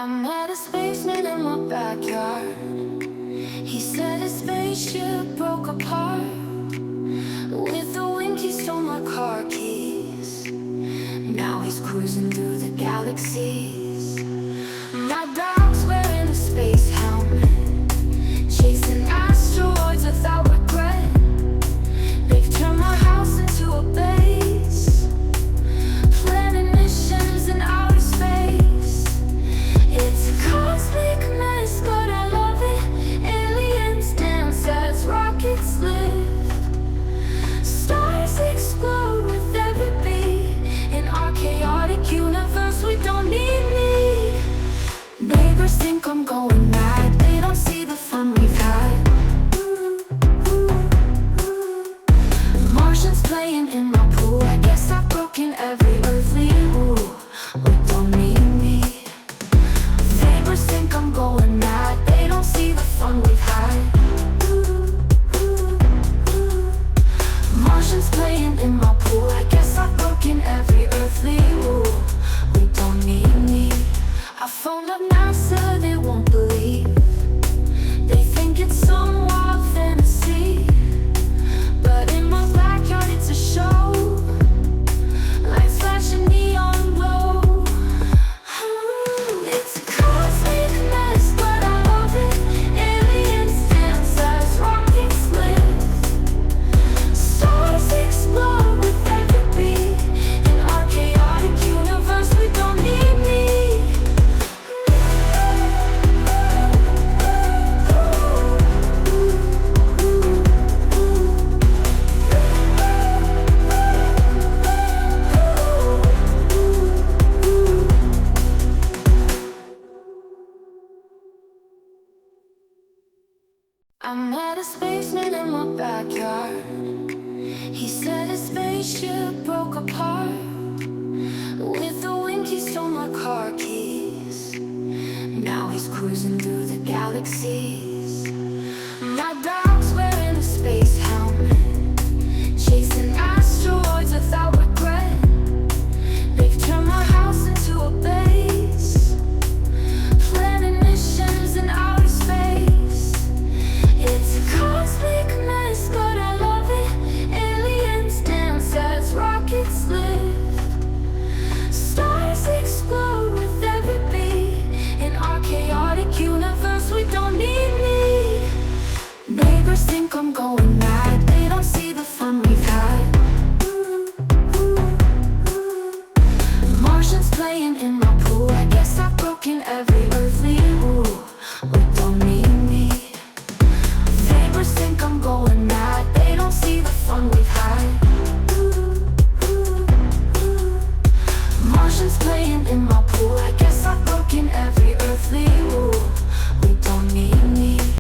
I met a spaceman in my backyard. He said his spaceship broke apart. With the wind he stole my car keys. Now he's cruising through the galaxies. My dog's wearing a space helmet, chasing asteroids without regret. They've turned my house into a base, planning missions in outer space. It's a cosmic mess, but I love it. Aliens dance as rockets live. Stars explode with every beat. In our chaotic universe, we don't need me. Neighbors think I'm going mad. They don't see the fun we've had. Martians playing in my pool. I guess I've broken every earthly rule. We don't need me. Neighbors think I'm going mad. They don't see the fun we've had. Martians playing in my pool. I guess I've broken every earthly rule. We don't need me. I phoned up NASA, they won't believe. They think it's some wild fantasy, but in my backyard it's a show. Lights flashing neon glow. It's a cosmic mess, but I love it. Aliens dance as rockets live. Stars explode with every beat. In our chaotic universe, we don't need me. I met a spaceman in my backyard. He said his spaceship broke apart. With the wind he stole my car keys. Now he's cruising through the galaxies. My dog's wearing a space helmet, chasing asteroids without regret. They've turned my house into a base, planning missions in outer space. It's a cosmic mess, but I love it. Aliens dance as rockets live. Stars explode with every beat. In our chaotic universe, we don't need me. Neighbors think I'm going mad. They don't see the fun we've had. Martians playing in my pool. I guess I've broken every